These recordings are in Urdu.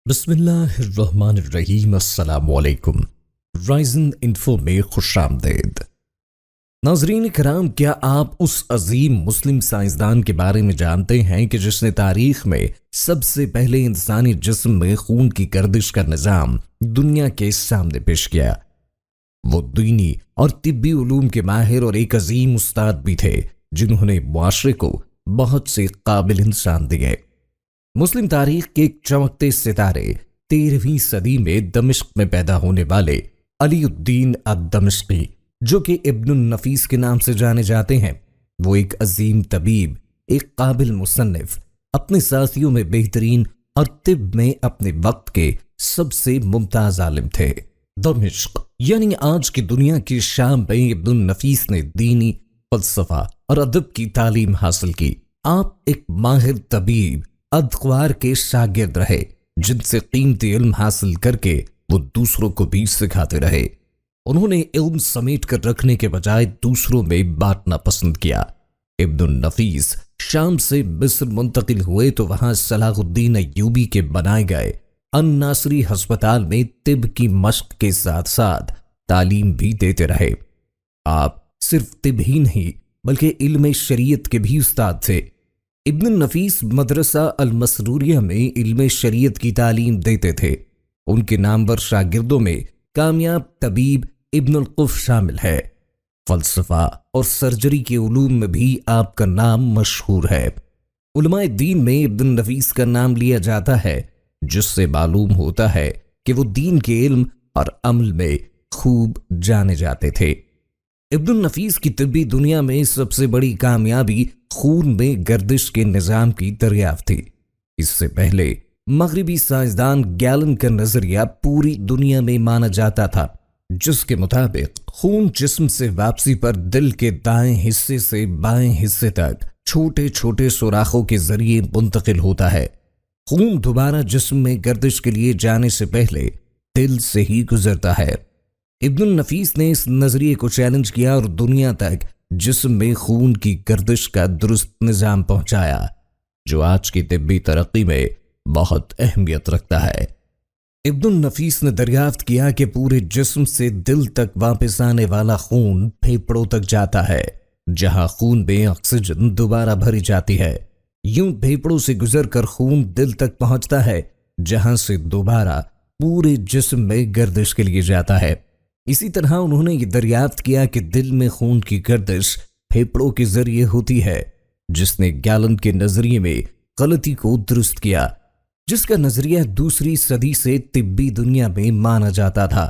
بسم اللہ الرحمن الرحیم۔ السلام علیکم۔ رائزن انفو میں خوش آمدید۔ ناظرین کرام، کیا آپ اس عظیم مسلم سائنسدان کے بارے میں جانتے ہیں کہ جس نے تاریخ میں سب سے پہلے انسانی جسم میں خون کی گردش کا نظام دنیا کے سامنے پیش کیا؟ وہ دینی اور طبی علوم کے ماہر اور ایک عظیم استاد بھی تھے جنہوں نے معاشرے کو بہت سے قابل انسان دیے۔ مسلم تاریخ کے ایک چمکتے ستارے 13ویں صدی میں دمشق میں پیدا ہونے والے علی الدین الدمشقی، جو کہ ابن النفیس کے نام سے جانے جاتے ہیں، وہ ایک عظیم طبیب، ایک قابل مصنف، اپنے ساتھیوں میں بہترین اور طب میں اپنے وقت کے سب سے ممتاز عالم تھے۔ دمشق یعنی آج کی دنیا کی شام میں ابن النفیس نے دینی، فلسفہ اور ادب کی تعلیم حاصل کی۔ آپ ایک ماہر طبیب، ادقوار کے شاگرد رہے، جن سے قیمتی علم حاصل کر کے وہ دوسروں کو بھی سکھاتے رہے۔ انہوں نے علم سمیٹ کر رکھنے کے بجائے دوسروں میں بانٹنا پسند کیا۔ ابن النفیس شام سے مصر منتقل ہوئے تو وہاں صلاح الدین ایوبی کے بنائے گئے الناصری ہسپتال میں طب کی مشق کے ساتھ ساتھ تعلیم بھی دیتے رہے۔ آپ صرف طب ہی نہیں بلکہ علم شریعت کے بھی استاد تھے۔ ابن النفیس مدرسہ المسروریہ میں علم شریعت کی تعلیم دیتے تھے۔ ان کے نامور شاگردوں میں کامیاب طبیب ابن القف شامل ہے۔ فلسفہ اور سرجری کے علوم میں بھی آپ کا نام مشہور ہے۔ علماء دین میں ابن النفیس کا نام لیا جاتا ہے، جس سے معلوم ہوتا ہے کہ وہ دین کے علم اور عمل میں خوب جانے جاتے تھے۔ ابن النفیس کی طبی دنیا میں سب سے بڑی کامیابی خون میں گردش کے نظام کی دریافت تھی۔ اس سے پہلے مغربی سائنسدان گیلن کا نظریہ پوری دنیا میں مانا جاتا تھا، جس کے مطابق خون جسم سے واپسی پر دل کے دائیں حصے سے بائیں حصے تک چھوٹے چھوٹے سوراخوں کے ذریعے منتقل ہوتا ہے۔ خون دوبارہ جسم میں گردش کے لیے جانے سے پہلے دل سے ہی گزرتا ہے۔ ابن النفیس نے اس نظریے کو چیلنج کیا اور دنیا تک جسم میں خون کی گردش کا درست نظام پہنچایا، جو آج کی طبی ترقی میں بہت اہمیت رکھتا ہے۔ ابن النفیس نے دریافت کیا کہ پورے جسم سے دل تک واپس آنے والا خون پھیپھڑوں تک جاتا ہے، جہاں خون میں آکسیجن دوبارہ بھری جاتی ہے۔ یوں پھیپھڑوں سے گزر کر خون دل تک پہنچتا ہے، جہاں سے دوبارہ پورے جسم میں گردش کے لیے جاتا ہے۔ اسی طرح انہوں نے یہ دریافت کیا کہ دل میں خون کی گردش پھیپھڑوں کے ذریعے ہوتی ہے، جس نے گیلن کے نظریے میں غلطی کو درست کیا، جس کا نظریہ دوسری صدی سے طبی دنیا میں مانا جاتا تھا۔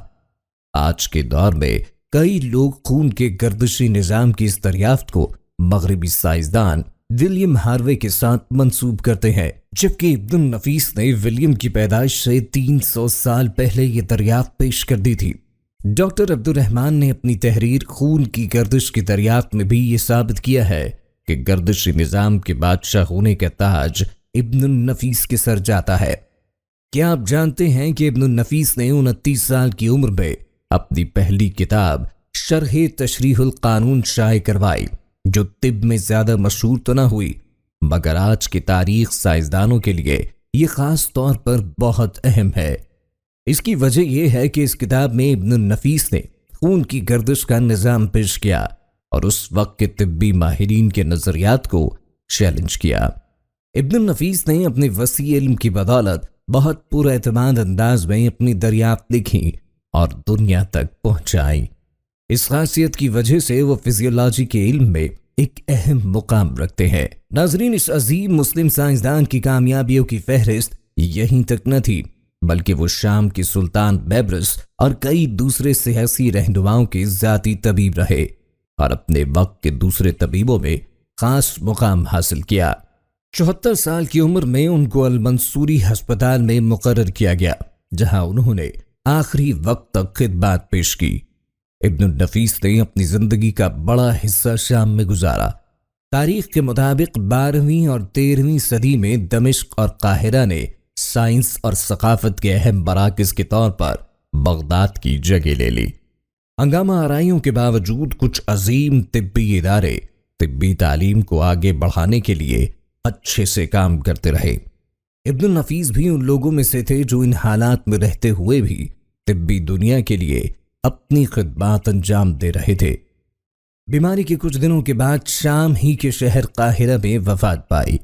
آج کے دور میں کئی لوگ خون کے گردشی نظام کی اس دریافت کو مغربی سائنسدان ولیم ہاروے کے ساتھ منسوب کرتے ہیں، جبکہ ابن النفیس نے ولیم کی پیدائش سے 300 سال پہلے یہ دریافت پیش کر دی تھی۔ ڈاکٹر عبد الرحمن نے اپنی تحریر خون کی گردش کی دریافت میں بھی یہ ثابت کیا ہے کہ گردشی نظام کے بادشاہ ہونے کا تاج ابن النفیس کے سر جاتا ہے۔ کیا آپ جانتے ہیں کہ ابن النفیس نے 29 سال کی عمر میں اپنی پہلی کتاب شرح تشریح القانون شائع کروائی، جو طب میں زیادہ مشہور تو نہ ہوئی، مگر آج کی تاریخ سائنسدانوں کے لیے یہ خاص طور پر بہت اہم ہے۔ اس کی وجہ یہ ہے کہ اس کتاب میں ابن النفیس نے خون کی گردش کا نظام پیش کیا اور اس وقت کے طبی ماہرین کے نظریات کو چیلنج کیا۔ ابن النفیس نے اپنے وسیع علم کی بدولت بہت پر اعتماد انداز میں اپنی دریافت لکھی اور دنیا تک پہنچائی۔ اس خاصیت کی وجہ سے وہ فزیولوجی کے علم میں ایک اہم مقام رکھتے ہیں۔ ناظرین، اس عظیم مسلم سائنسدان کی کامیابیوں کی فہرست یہیں تک نہ تھی، بلکہ وہ شام کے سلطان بیبرس اور کئی دوسرے سیاسی رہنماؤں کے ذاتی طبیب رہے اور اپنے وقت کے دوسرے طبیبوں میں خاص مقام حاصل کیا۔ 74 سال کی عمر میں ان کو المنصوری ہسپتال میں مقرر کیا گیا، جہاں انہوں نے آخری وقت تک خدمات پیش کی۔ ابن النفیس نے اپنی زندگی کا بڑا حصہ شام میں گزارا۔ تاریخ کے مطابق 12ویں اور 13ویں صدی میں دمشق اور قاہرہ نے سائنس اور ثقافت کے اہم مراکز کے طور پر بغداد کی جگہ لے لی۔ ہنگامہ آرائیوں کے باوجود کچھ عظیم طبی ادارے طبی تعلیم کو آگے بڑھانے کے لیے اچھے سے کام کرتے رہے۔ ابن النفیس بھی ان لوگوں میں سے تھے جو ان حالات میں رہتے ہوئے بھی طبی دنیا کے لیے اپنی خدمات انجام دے رہے تھے۔ بیماری کے کچھ دنوں کے بعد شام ہی کے شہر قاہرہ میں وفات پائی۔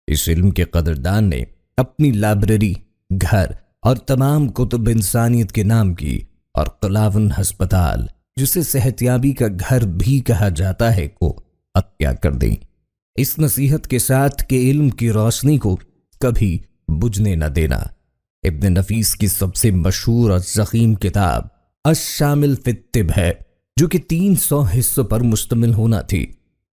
اس علم کے قدردان نے اپنی لائبریری، گھر اور تمام کتب انسانیت کے نام کی اور قلاون ہسپتال، جسے صحتیابی کا گھر بھی کہا جاتا ہے، کو عطیہ کر دیں، اس نصیحت کے ساتھ کہ علم کی روشنی کو کبھی بجھنے نہ دینا۔ ابن نفیس کی سب سے مشہور اور ضخیم کتاب الشامل فی الطب ہے، جو کہ 300 حصوں پر مشتمل ہونا تھی،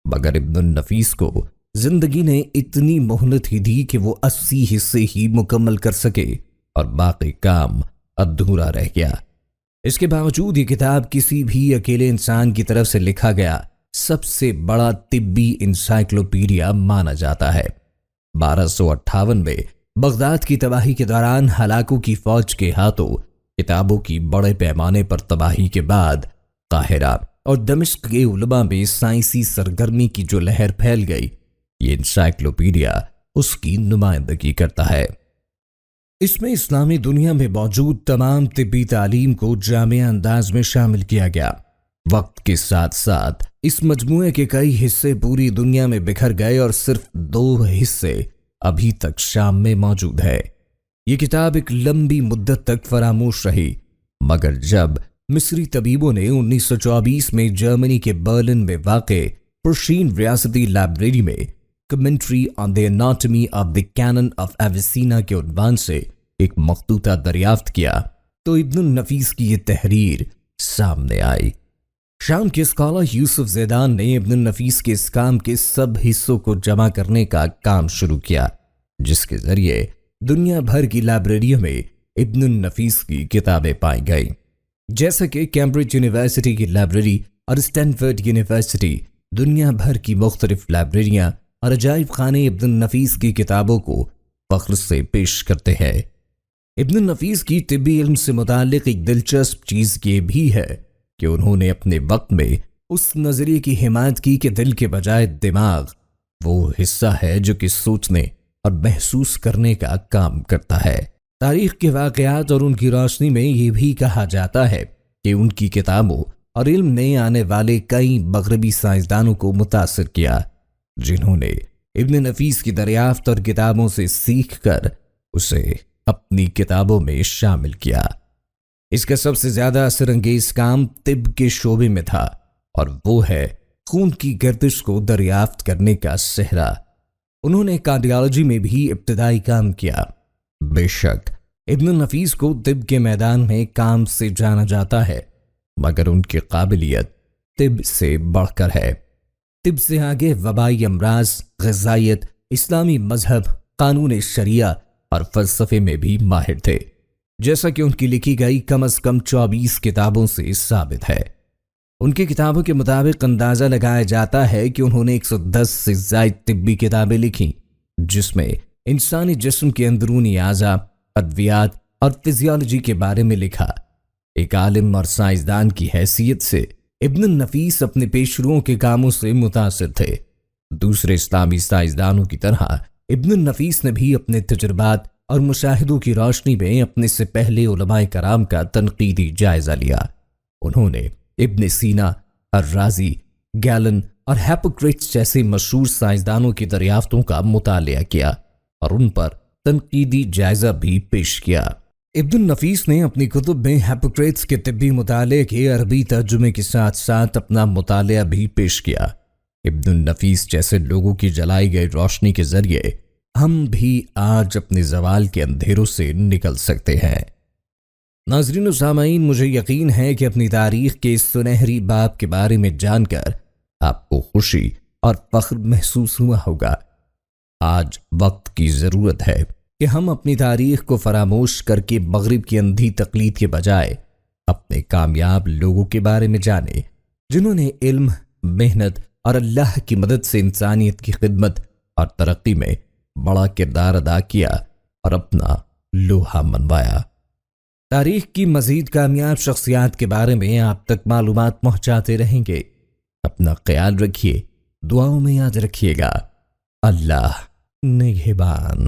مگر ابن النفیس کو زندگی نے اتنی مہلت ہی دی کہ وہ 80 حصے ہی مکمل کر سکے اور باقی کام ادھورا رہ گیا۔ اس کے باوجود یہ کتاب کسی بھی اکیلے انسان کی طرف سے لکھا گیا سب سے بڑا طبی انسائکلوپیڈیا مانا جاتا ہے۔ 1258 میں بغداد کی تباہی کے دوران ہلاکو کی فوج کے ہاتھوں کتابوں کی بڑے پیمانے پر تباہی کے بعد قاہرہ اور دمشق کے علماء میں سائنسی سرگرمی کی جو لہر پھیل گئی، یہ انسائکلوپیڈیا اس کی نمائندگی کرتا ہے۔ اس میں اسلامی دنیا میں موجود تمام طبی تعلیم کو جامع انداز میں شامل کیا گیا۔ وقت کے ساتھ ساتھ اس مجموعے کے کئی حصے پوری دنیا میں بکھر گئے اور صرف 2 حصے ابھی تک شام میں موجود ہے۔ یہ کتاب ایک لمبی مدت تک فراموش رہی، مگر جب مصری طبیبوں نے 1924 میں جرمنی کے برلن میں واقع پرشین ریاستی لائبریری میں commentary on the anatomy of the Canon of Avicenna کے عنوان سے ایک مخطوطہ دریافت کیا تو ابن النفیس کی یہ تحریر سامنے آئی۔ شام کے اسکالر یوسف زیدان نے ابن النفیس کے اس کام کے سب حصوں کو جمع کرنے کا کام شروع کیا، جس کے ذریعے دنیا بھر کی لائبریریوں میں ابن النفیس کی کتابیں پائی گئیں۔ جیسا کہ کیمبرج یونیورسٹی کی لائبریری اور اسٹینفورڈ یونیورسٹی دنیا بھر کی مختلف لائبریریاں اور عجائب خانے ابن النفیس کی کتابوں کو فخر سے پیش کرتے ہیں۔ ابن النفیس کی طبی علم سے متعلق ایک دلچسپ چیز یہ بھی ہے کہ انہوں نے اپنے وقت میں اس نظریے کی حمایت کی کہ دل کے بجائے دماغ وہ حصہ ہے جو کہ سوچنے اور محسوس کرنے کا کام کرتا ہے۔ تاریخ کے واقعات اور ان کی روشنی میں یہ بھی کہا جاتا ہے کہ ان کی کتابوں اور علم نے آنے والے کئی مغربی سائنسدانوں کو متاثر کیا، جنہوں نے ابن نفیس کی دریافت اور کتابوں سے سیکھ کر اسے اپنی کتابوں میں شامل کیا۔ اس کا سب سے زیادہ اثر انگیز کام طب کے شعبے میں تھا، اور وہ ہے خون کی گردش کو دریافت کرنے کا صحرا۔ انہوں نے کارڈیالوجی میں بھی ابتدائی کام کیا۔ بے شک ابن النفیس کو طب کے میدان میں کام سے جانا جاتا ہے، مگر ان کی قابلیت طب سے بڑھ کر ہے۔ طب سے آگے وبائی امراض، غذائیت، اسلامی مذہب، قانون شریعہ اور فلسفے میں بھی ماہر تھے، جیسا کہ ان کی لکھی گئی کم از کم 24 کتابوں سے ثابت ہے۔ ان کی کتابوں کے مطابق اندازہ لگایا جاتا ہے کہ انہوں نے 110 سے زائد طبی کتابیں لکھی، جس میں انسانی جسم کے اندرونی اعضاء، ادویات اور فزیالوجی کے بارے میں لکھا۔ ایک عالم اور سائنسدان کی حیثیت سے ابن النفیس اپنے پیشروؤں کے کاموں سے متاثر تھے۔ دوسرے اسلامی سائنسدانوں کی طرح ابن النفیس نے بھی اپنے تجربات اور مشاہدوں کی روشنی میں اپنے سے پہلے علماء کرام کا تنقیدی جائزہ لیا۔ انہوں نے ابن سینا، الرازی، گیلن اور ہیپوکریٹس جیسے مشہور سائنسدانوں کی دریافتوں کا مطالعہ کیا اور ان پر تنقیدی جائزہ بھی پیش کیا۔ ابن النفیس نے اپنی کتب میں ہیپوکریٹس کے طبی مطالعے کے عربی ترجمے کے ساتھ ساتھ اپنا مطالعہ بھی پیش کیا۔ ابن النفیس جیسے لوگوں کی جلائی گئی روشنی کے ذریعے ہم بھی آج اپنے زوال کے اندھیروں سے نکل سکتے ہیں۔ ناظرین و سامعین، مجھے یقین ہے کہ اپنی تاریخ کے اس سنہری باب کے بارے میں جان کر آپ کو خوشی اور فخر محسوس ہوا ہوگا۔ آج وقت کی ضرورت ہے کہ ہم اپنی تاریخ کو فراموش کر کے مغرب کی اندھی تقلید کے بجائے اپنے کامیاب لوگوں کے بارے میں جانیں، جنہوں نے علم، محنت اور اللہ کی مدد سے انسانیت کی خدمت اور ترقی میں بڑا کردار ادا کیا اور اپنا لوہا منوایا۔ تاریخ کی مزید کامیاب شخصیات کے بارے میں آپ تک معلومات پہنچاتے رہیں گے۔ اپنا خیال رکھیے، دعاؤں میں یاد رکھیے گا۔ اللہ نگہبان۔